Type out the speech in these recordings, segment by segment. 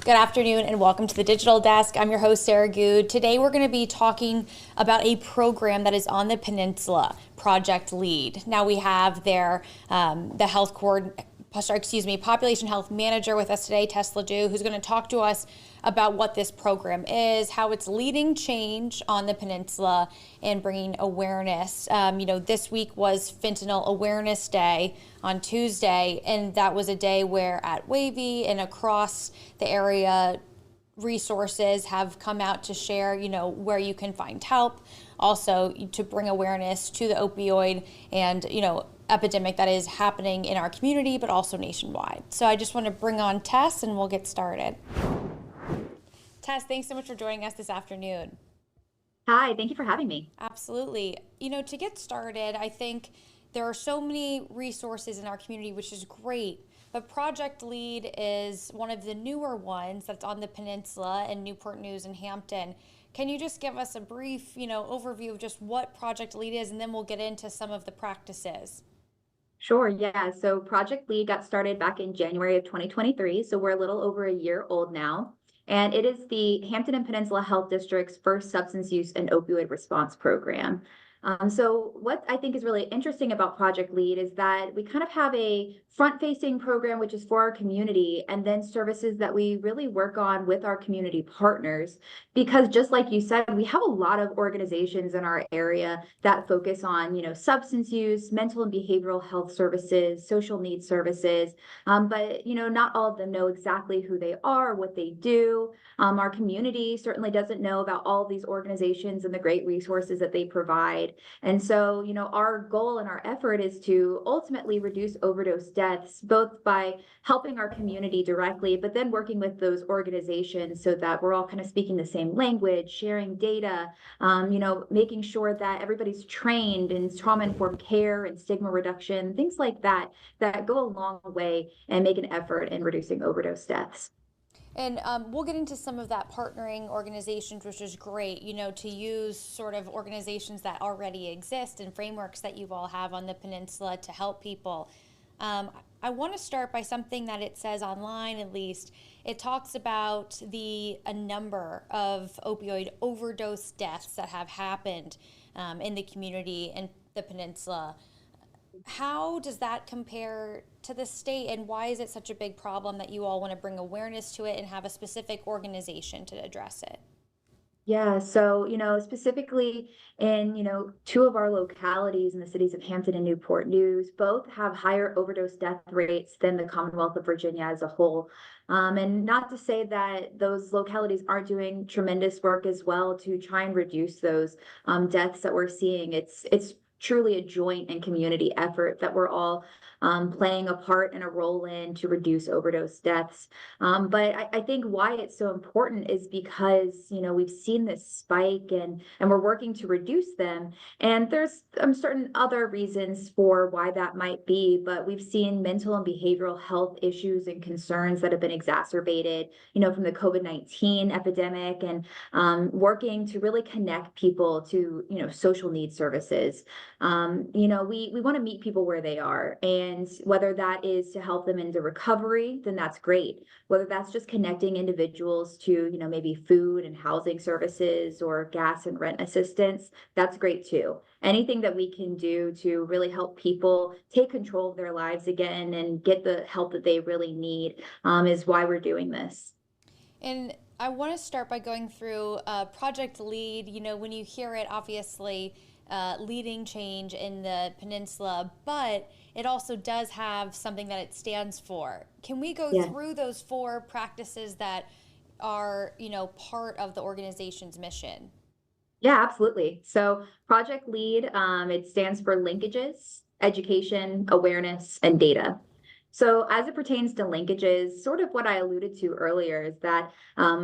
Good afternoon and welcome to the Digital Desk. I'm your host, Sarah Good. Today we're going to be talking about a program that is on the peninsula, Project LEAD. Now we have the population health manager with us today, Tess Ledoux, who's going to talk to us about what this program is, how it's leading change on the peninsula and bringing awareness. This week was Fentanyl Awareness Day on Tuesday, and that was a day where at WAVY and across the area, resources have come out to share, where you can find help, also to bring awareness to the opioid and, epidemic that is happening in our community, but also nationwide. So I just want to bring on Tess and we'll get started. Tess, thanks so much for joining us this afternoon. Hi, thank you for having me. Absolutely. To get started, I think there are so many resources in our community, which is great. But Project LEAD is one of the newer ones that's on the peninsula in Newport News and Hampton. Can you just give us a brief, overview of just what Project LEAD is, and then we'll get into some of the practices? Sure, yeah. So Project LEAD got started back in January of 2023, so we're a little over a year old now. And it is the Hampton and Peninsula Health District's first substance use and opioid response program. So what I think is really interesting about Project LEAD is that we kind of have a front-facing program, which is for our community, and then services that we really work on with our community partners. Because just like you said, we have a lot of organizations in our area that focus on, substance use, mental and behavioral health services, social needs services. But, not all of them know exactly who they are, what they do. Our community certainly doesn't know about all of these organizations and the great resources that they provide. And so, our goal and our effort is to ultimately reduce overdose deaths, both by helping our community directly, but then working with those organizations so that we're all kind of speaking the same language, sharing data, making sure that everybody's trained in trauma-informed care and stigma reduction, things like that, that go a long way and make an effort in reducing overdose deaths. And we'll get into some of that partnering organizations, which is great, to use sort of organizations that already exist and frameworks that you all have on the peninsula to help people. I want to start by something that it says online, at least. It talks about a number of opioid overdose deaths that have happened in the community and the peninsula. How does that compare to the state, and why is it such a big problem that you all want to bring awareness to it and have a specific organization to address it? Yeah, so, specifically in, two of our localities in the cities of Hampton and Newport News, both have higher overdose death rates than the Commonwealth of Virginia as a whole. And not to say that those localities aren't doing tremendous work as well to try and reduce those deaths that we're seeing. It's truly a joint and community effort that we're all playing a part and a role in to reduce overdose deaths. But I think why it's so important is because, we've seen this spike and we're working to reduce them. And there's certain other reasons for why that might be, but we've seen mental and behavioral health issues and concerns that have been exacerbated, from the COVID-19 epidemic, and working to really connect people to, social needs services. We want to meet people where they are, and whether that is to help them into recovery, then that's great. Whether that's just connecting individuals to, maybe food and housing services or gas and rent assistance, that's great too. Anything that we can do to really help people take control of their lives again and get the help that they really need is why we're doing this. And I want to start by going through Project LEAD. When you hear it, obviously, leading change in the peninsula, but it also does have something that it stands for. Can we go through those four practices that are, part of the organization's mission? Yeah, absolutely. So Project LEAD, it stands for linkages, education, awareness, and data. So as it pertains to linkages, sort of what I alluded to earlier is that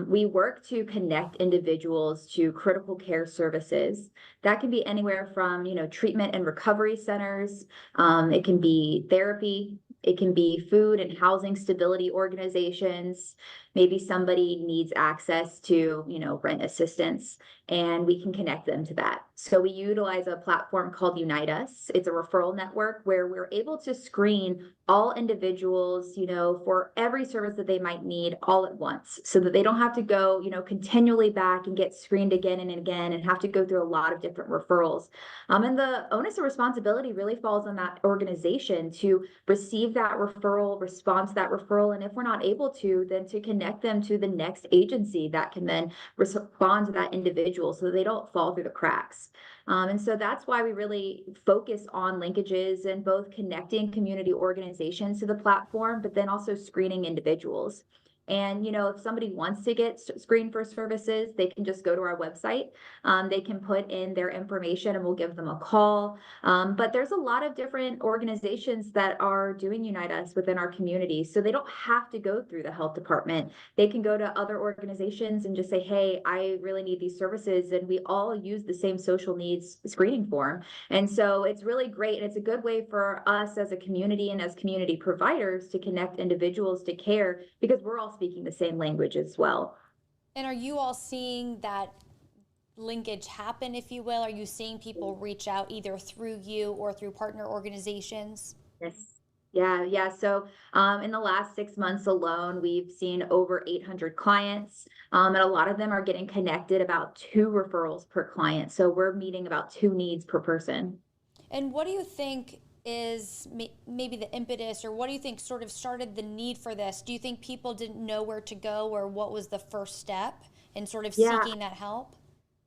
we work to connect individuals to critical care services. That can be anywhere from, treatment and recovery centers. It can be therapy. It can be food and housing stability organizations, maybe somebody needs access to, rent assistance, and we can connect them to that. So we utilize a platform called Unite Us. It's a referral network where we're able to screen all individuals, for every service that they might need all at once, so that they don't have to go, continually back and get screened again and again and have to go through a lot of different referrals. And the onus of responsibility really falls on that organization to receive that referral, respond to that referral, and if we're not able to, then to connect them to the next agency that can then respond to that individual so that they don't fall through the cracks. And so that's why we really focus on linkages and both connecting community organizations to the platform, but then also screening individuals. And, if somebody wants to get screened for services, they can just go to our website. They can put in their information and we'll give them a call. But there's a lot of different organizations that are doing Unite Us within our community. So they don't have to go through the health department. They can go to other organizations and just say, hey, I really need these services. And we all use the same social needs screening form. And so it's really great. And it's a good way for us as a community and as community providers to connect individuals to care, because we're all speaking the same language as well. And are you all seeing that linkage happen, if you will? Are you seeing people reach out either through you or through partner organizations? Yes. Yeah. So in the last 6 months alone, we've seen over 800 clients, and a lot of them are getting connected about 2 referrals per client. So we're meeting about 2 needs per person. And what do you think is maybe the impetus, or what do you think sort of started the need for this? Do you think people didn't know where to go, or what was the first step in sort of Yeah. seeking that help?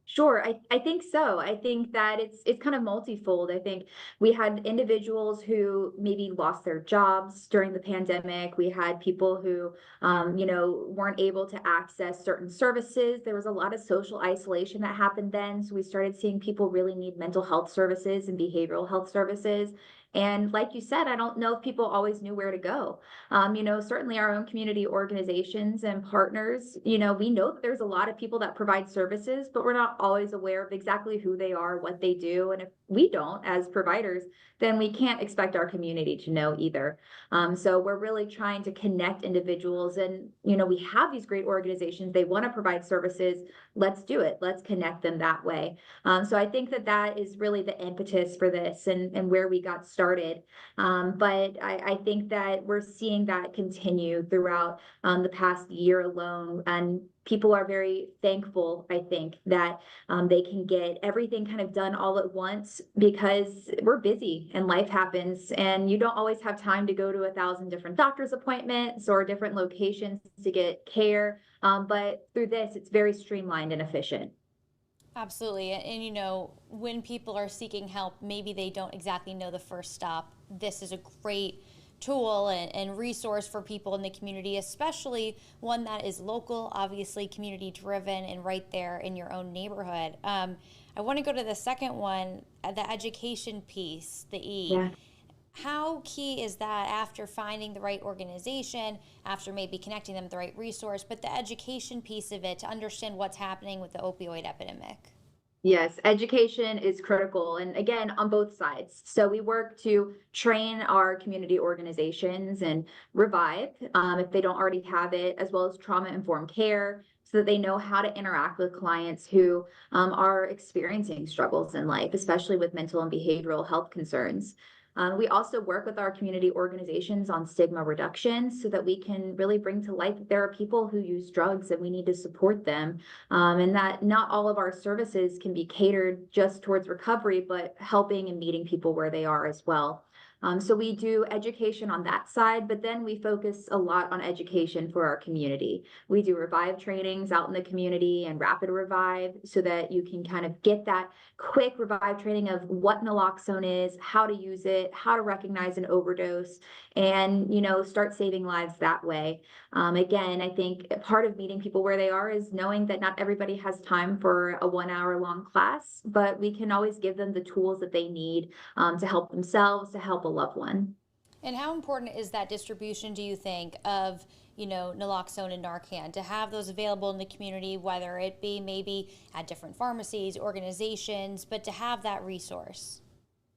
Sure, I think so. I think that it's kind of multifold. I think we had individuals who maybe lost their jobs during the pandemic. We had people who, weren't able to access certain services. There was a lot of social isolation that happened then. So we started seeing people really need mental health services and behavioral health services. And like you said, I don't know if people always knew where to go. Certainly our own community organizations and partners, we know that there's a lot of people that provide services, but we're not always aware of exactly who they are, what they do. And if we don't, as providers, then we can't expect our community to know either. So we're really trying to connect individuals, and, we have these great organizations. They want to provide services. Let's do it. Let's connect them that way. So I think that that is really the impetus for this, and where we got started. But I think that we're seeing that continue throughout the past year alone. And people are very thankful, I think, that they can get everything kind of done all at once, because we're busy and life happens, and you don't always have time to go to 1,000 different doctor's appointments or different locations to get care. But through this, it's very streamlined and efficient. Absolutely. And when people are seeking help, maybe they don't exactly know the first stop. This is a great tool and resource for people in the community, especially one that is local, obviously community driven, and right there in your own neighborhood. I want to go to the second one, the education piece, the E. Yeah. How key is that after finding the right organization, after maybe connecting them with the right resource, but the education piece of it to understand what's happening with the opioid epidemic? Yes, education is critical. And again, on both sides. So we work to train our community organizations and revive, if they don't already have it, as well as trauma informed care, so that they know how to interact with clients who are experiencing struggles in life, especially with mental and behavioral health concerns. We also work with our community organizations on stigma reduction, so that we can really bring to light that there are people who use drugs and we need to support them, and that not all of our services can be catered just towards recovery, but helping and meeting people where they are as well. So we do education on that side, but then we focus a lot on education for our community. We do revive trainings out in the community and rapid revive, so that you can kind of get that quick revive training of what naloxone is, how to use it, how to recognize an overdose, and, start saving lives that way. Again, I think part of meeting people where they are is knowing that not everybody has time for a 1 hour long class, but we can always give them the tools that they need, to help themselves, to help a loved one. And how important is that distribution, do you think, of naloxone and Narcan, to have those available in the community, whether it be maybe at different pharmacies, organizations, but to have that resource?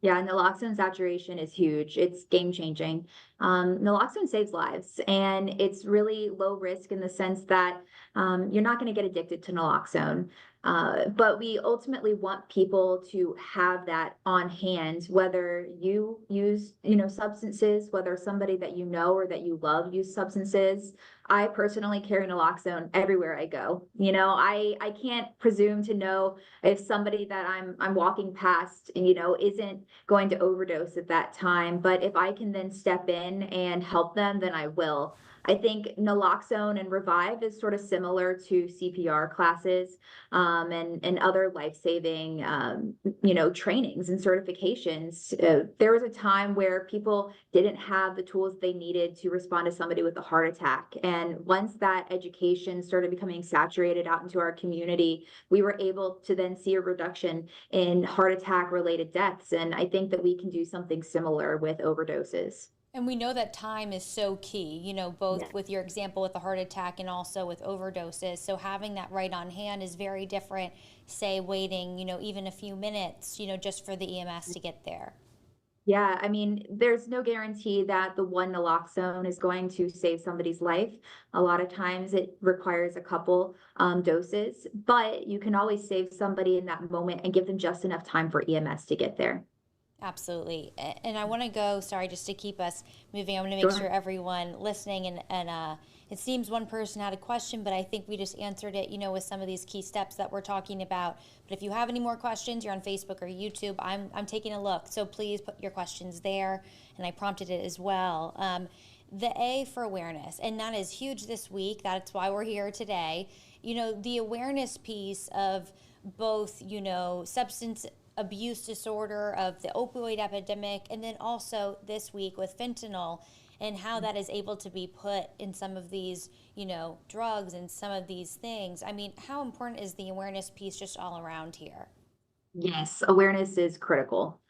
Yeah, naloxone saturation is huge. It's game changing. Naloxone saves lives, and it's really low risk in the sense that you're not going to get addicted to naloxone. But we ultimately want people to have that on hand, whether you use, substances, whether somebody that you know or that you love use substances. I personally carry naloxone everywhere I go. I can't presume to know if somebody that I'm walking past, isn't going to overdose at that time. But if I can then step in and help them, then I will. I think naloxone and Revive is sort of similar to CPR classes and other life-saving, trainings and certifications. There was a time where people didn't have the tools they needed to respond to somebody with a heart attack. And once that education started becoming saturated out into our community, we were able to then see a reduction in heart attack related deaths. And I think that we can do something similar with overdoses. And we know that time is so key, Yeah. both with your example with the heart attack and also with overdoses. So having that right on hand is very different, say, waiting, even a few minutes, just for the EMS to get there. Yeah, I mean, there's no guarantee that the one naloxone is going to save somebody's life. A lot of times it requires a couple doses, but you can always save somebody in that moment and give them just enough time for EMS to get there. Absolutely. And I want to go, sorry, just to keep us moving, I want to make Sure. sure everyone listening and it seems one person had a question, but I think we just answered it, with some of these key steps that we're talking about. But if you have any more questions, you're on Facebook or YouTube, I'm taking a look. So please put your questions there. And I prompted it as well. The A for awareness, and that is huge this week. That's why we're here today. The awareness piece of both, substance abuse disorder, of the opioid epidemic, and then also this week with fentanyl and how that is able to be put in some of these, drugs and some of these things. I mean, how important is the awareness piece just all around here? Yes, awareness is critical.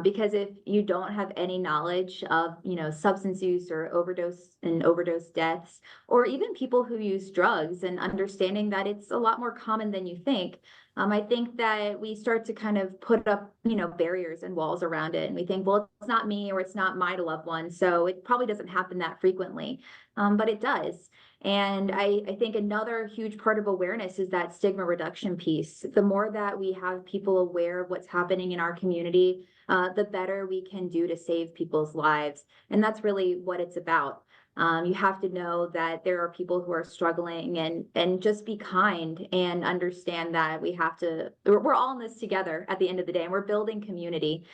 Because if you don't have any knowledge of, substance use or overdose deaths, or even people who use drugs and understanding that it's a lot more common than you think, I think that we start to kind of put up, barriers and walls around it. And we think, well, it's not me or it's not my loved one. So it probably doesn't happen that frequently. But it does. And I think another huge part of awareness is that stigma reduction piece. The more that we have people aware of what's happening in our community, the better we can do to save people's lives. And that's really what it's about. You have to know that there are people who are struggling, and just be kind and understand that we're all in this together at the end of the day, and we're building community.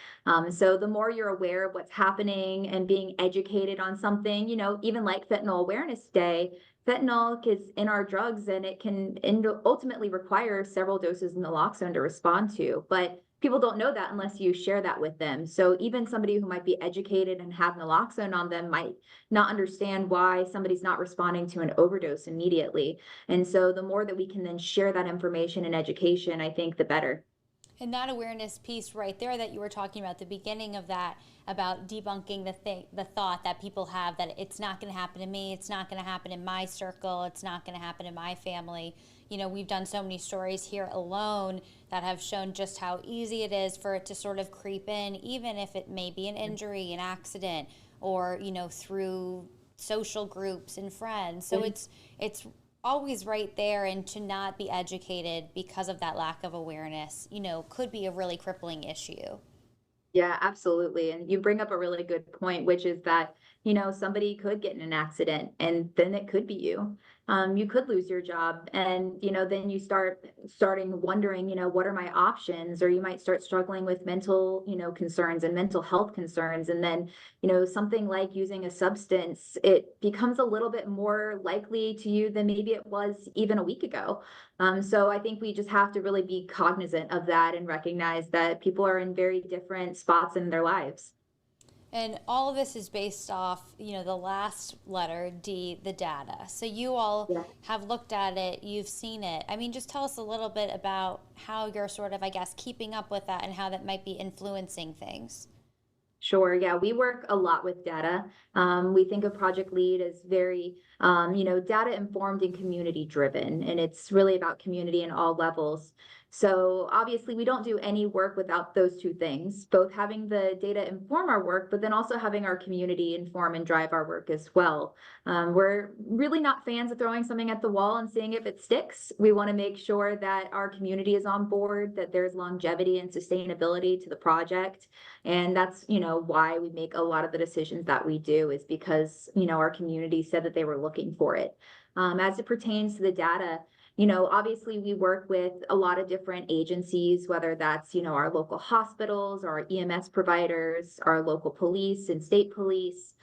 So the more you're aware of what's happening and being educated on something, even like Fentanyl Awareness Day, fentanyl is in our drugs, and it can ultimately require several doses of naloxone to respond to. But people don't know that unless you share that with them. So even somebody who might be educated and have naloxone on them might not understand why somebody's not responding to an overdose immediately. And so the more that we can then share that information and education, I think the better. And that awareness piece right there that you were talking about, the beginning of that, about debunking the thought that people have that it's not going to happen to me, it's not going to happen in my circle, it's not going to happen in my family. We've done so many stories here alone that have shown just how easy it is for it to sort of creep in, even if it may be an injury, an accident, or, through social groups and friends. So it's always right there, and to not be educated because of that lack of awareness, could be a really crippling issue. Yeah, absolutely. And you bring up a really good point, which is that, somebody could get in an accident and then it could be you. You could lose your job, and, then you starting wondering, what are my options? Or you might start struggling with mental, concerns and mental health concerns. And then, something like using a substance, it becomes a little bit more likely to you than maybe it was even a week ago. So I think we just have to really be cognizant of that and recognize that people are in very different spots in their lives. And all of this is based off, the last letter, D, the data. So you all Yeah. have looked at it, you've seen it. I mean, just tell us a little bit about how you're sort of, I guess, keeping up with that and how that might be influencing things. Sure. Yeah, we work a lot with data. We think of Project Lead as very data informed and community driven, and it's really about community in all levels. So obviously we don't do any work without those two things, both having the data inform our work, but then also having our community inform and drive our work as well. We're really not fans of throwing something at the wall and seeing if it sticks. We want to make sure that our community is on board, that there's longevity and sustainability to the project. And that's, why we make a lot of the decisions that we do, is because, our community said that they were looking for it. As it pertains to the data, obviously we work with a lot of different agencies, whether that's, our local hospitals, our EMS providers, our local police and state police.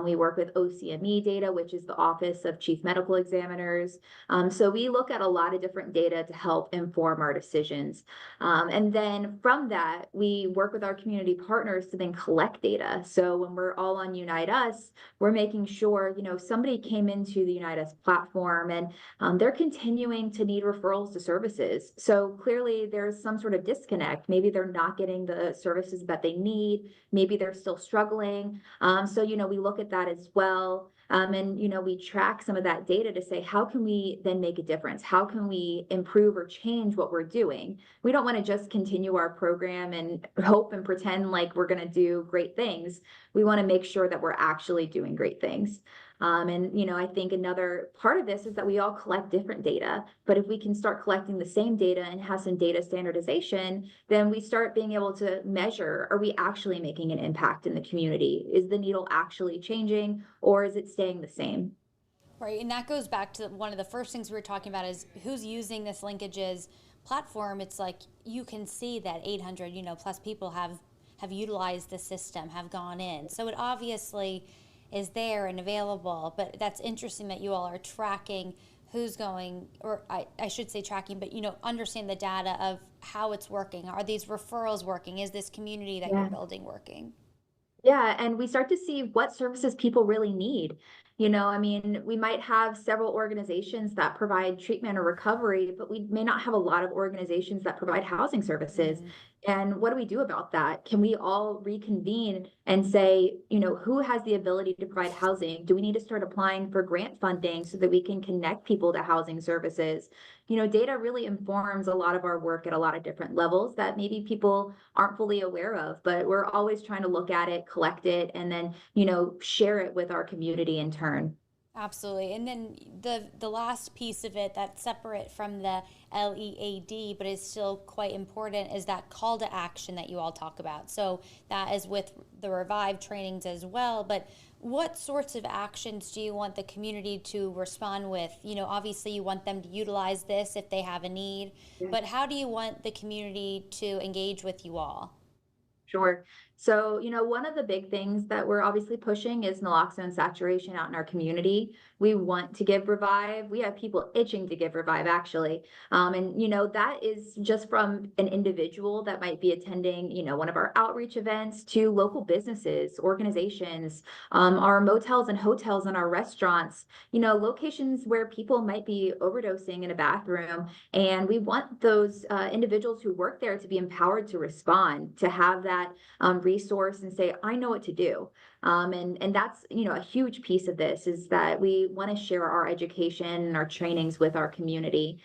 We work with OCME data, which is the Office of Chief Medical Examiners. So we look at a lot of different data to help inform our decisions. And then from that, we work with our community partners to then collect data. So when we're all on Unite Us, we're making sure, somebody came into the Unite Us platform and they're continuing to need referrals to services. So clearly there's some sort of disconnect. Maybe they're not getting the services that they need. Maybe they're still struggling. So, we look at that as well. And, we track some of that data to say, how can we then make a difference? How can we improve or change what we're doing? We don't want to just continue our program and hope and pretend like we're going to do great things. We want to make sure that we're actually doing great things. And, I think another part of this is that we all collect different data, but if we can start collecting the same data and have some data standardization, then we start being able to measure, are we actually making an impact in the community? Is the needle actually changing, or is it staying the same? Right, and that goes back to one of the first things we were talking about is who's using this linkages platform. It's like you can see that 800, plus people have utilized the system, have gone in. So it obviously is there and available, but that's interesting that you all are tracking who's going, or I should say tracking, but understand the data of how it's working. Are these referrals working? Is this community that you're building working? Yeah, and we start to see what services people really need. We might have several organizations that provide treatment or recovery, but we may not have a lot of organizations that provide housing services. Mm. And what do we do about that? Can we all reconvene and say, who has the ability to provide housing? Do we need to start applying for grant funding so that we can connect people to housing services? Data really informs a lot of our work at a lot of different levels that maybe people aren't fully aware of, but we're always trying to look at it, collect it, and then, share it with our community in turn. Absolutely. And then the last piece of it that's separate from the LEAD, but is still quite important, is that call to action that you all talk about. So that is with the Revive trainings as well. But what sorts of actions do you want the community to respond with? Obviously you want them to utilize this if they have a need, but how do you want the community to engage with you all? Sure. So, one of the big things that we're obviously pushing is naloxone saturation out in our community. We want to give Revive. We have people itching to give Revive, actually. And that is just from an individual that might be attending, one of our outreach events, to local businesses, organizations, our motels and hotels and our restaurants, locations where people might be overdosing in a bathroom. And we want those individuals who work there to be empowered to respond, to have that resource and say, I know what to do. And that's, a huge piece of this, is that we want to share our education and our trainings with our community.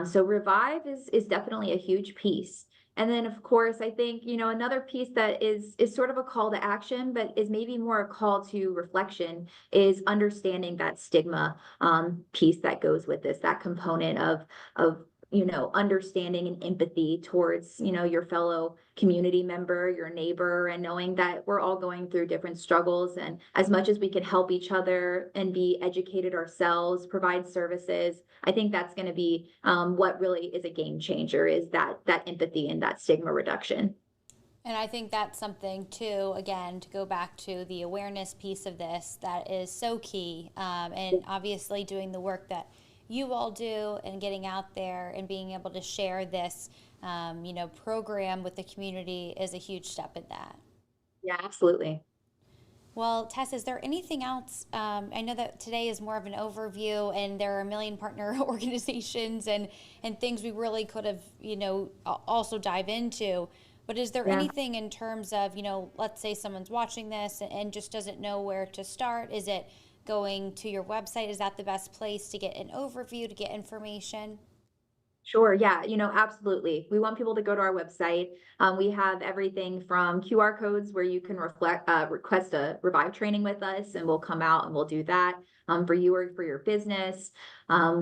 So Revive is definitely a huge piece. And then, of course, I think, another piece that is sort of a call to action, but is maybe more a call to reflection, is understanding that stigma piece that goes with this, that component of understanding and empathy towards, your fellow community member, your neighbor, and knowing that we're all going through different struggles. And as much as we can help each other and be educated ourselves, provide services, I think that's going to be what really is a game changer, is that empathy and that stigma reduction. And I think that's something too, again, to go back to the awareness piece of this, that is so key. And obviously doing the work that you all do and getting out there and being able to share this, program with the community is a huge step in that. Yeah, absolutely. Well, Tess, is there anything else? I know that today is more of an overview, and there are a million partner organizations and things we really could have, also dive into. But is there Yeah. anything in terms of, let's say someone's watching this and just doesn't know where to start? Is it going to your website? Is that the best place to get an overview, to get information? Sure. Yeah. Absolutely. We want people to go to our website. We have everything from QR codes where you can request a Revive training with us, and we'll come out and we'll do that for you or for your business.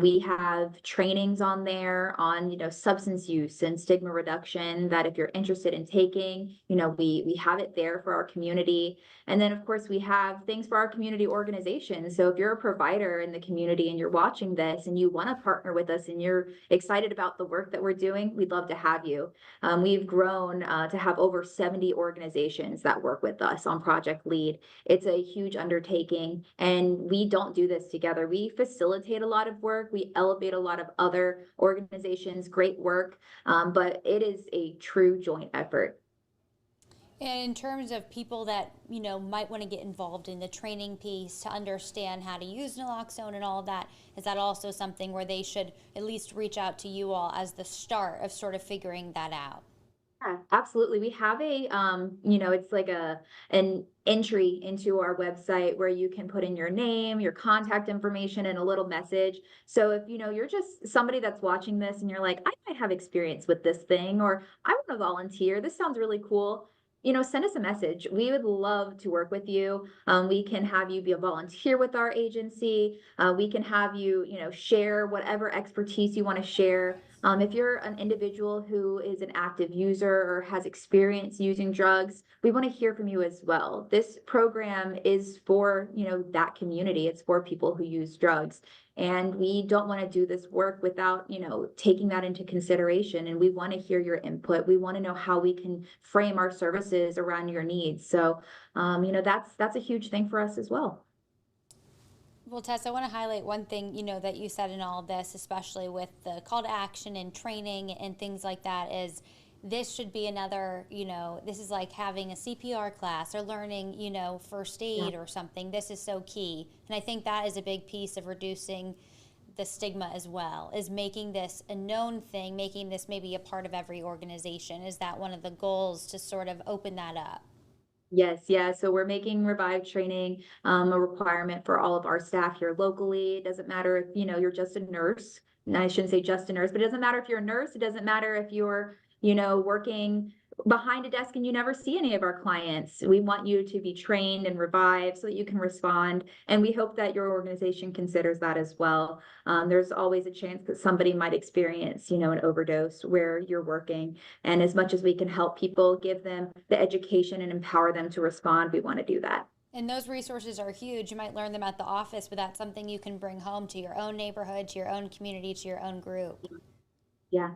We have trainings on there on, substance use and stigma reduction that if you're interested in taking, we have it there for our community. And then, of course, we have things for our community organizations. So if you're a provider in the community and you're watching this and you want to partner with us and you're excited about the work that we're doing, we'd love to have you. We've grown to have over 70 organizations that work with us on Project Lead. It's a huge undertaking, and we don't do this together. We facilitate a lot of work. We elevate a lot of other organizations, great work, but it is a true joint effort. And in terms of people that, might want to get involved in the training piece to understand how to use naloxone and all of that, is that also something where they should at least reach out to you all as the start of sort of figuring that out? Yeah, absolutely. We have it's like an entry into our website where you can put in your name, your contact information, and a little message. So if you're just somebody that's watching this and you're like, I might have experience with this thing, or I want to volunteer, this sounds really cool. Send us a message. We would love to work with you. We can have you be a volunteer with our agency. We can have you, share whatever expertise you want to share. If you're an individual who is an active user or has experience using drugs, we want to hear from you as well. This program is for, that community. It's for people who use drugs. And we don't want to do this work without, taking that into consideration. And we want to hear your input. We want to know how we can frame our services around your needs. So, that's a huge thing for us as well. Well, Tess, I want to highlight one thing, that you said in all of this, especially with the call to action and training and things like that, is this should be another, this is like having a CPR class or learning, first aid or something. This is so key. And I think that is a big piece of reducing the stigma as well, is making this a known thing, making this maybe a part of every organization. Is that one of the goals, to sort of open that up? Yes, yeah. So we're making Revive training a requirement for all of our staff here locally. It doesn't matter if you're just a nurse. And I shouldn't say just a nurse, but it doesn't matter if you're a nurse. It doesn't matter if you're working behind a desk and you never see any of our clients. We want you to be trained and revived so that you can respond. And we hope that your organization considers that as well. There's always a chance that somebody might experience, an overdose where you're working. And as much as we can help people, give them the education and empower them to respond, we want to do that. And those resources are huge. You might learn them at the office, but that's something you can bring home to your own neighborhood, to your own community, to your own group. Yeah.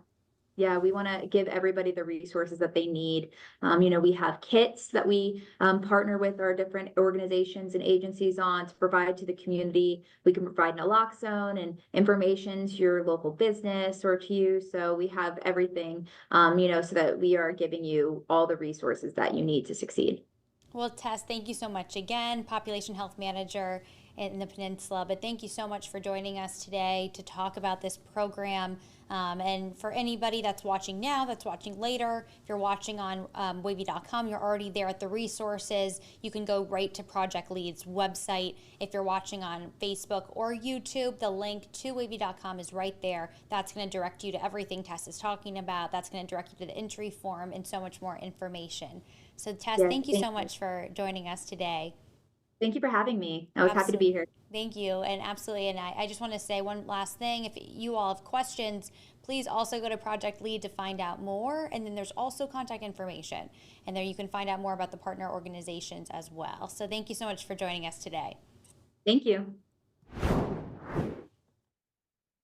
Yeah, we want to give everybody the resources that they need. We have kits that we partner with our different organizations and agencies on to provide to the community. We can provide naloxone and information to your local business or to you. So we have everything, so that we are giving you all the resources that you need to succeed. Well, Tess, thank you so much again, Population Health Manager in the Peninsula. But thank you so much for joining us today to talk about this program. And for anybody that's watching now, that's watching later, if you're watching on WAVY.com, you're already there at the resources. You can go right to Project Lead's website. If you're watching on Facebook or YouTube, the link to WAVY.com is right there. That's going to direct you to everything Tess is talking about. That's going to direct you to the entry form and so much more information. So Tess, Yes, thank you so much for joining us today. Thank you for having me. I was happy to be here. Thank you. And absolutely. And I just want to say one last thing. If you all have questions, please also go to Project Lead to find out more. And then there's also contact information. And there you can find out more about the partner organizations as well. So thank you so much for joining us today. Thank you.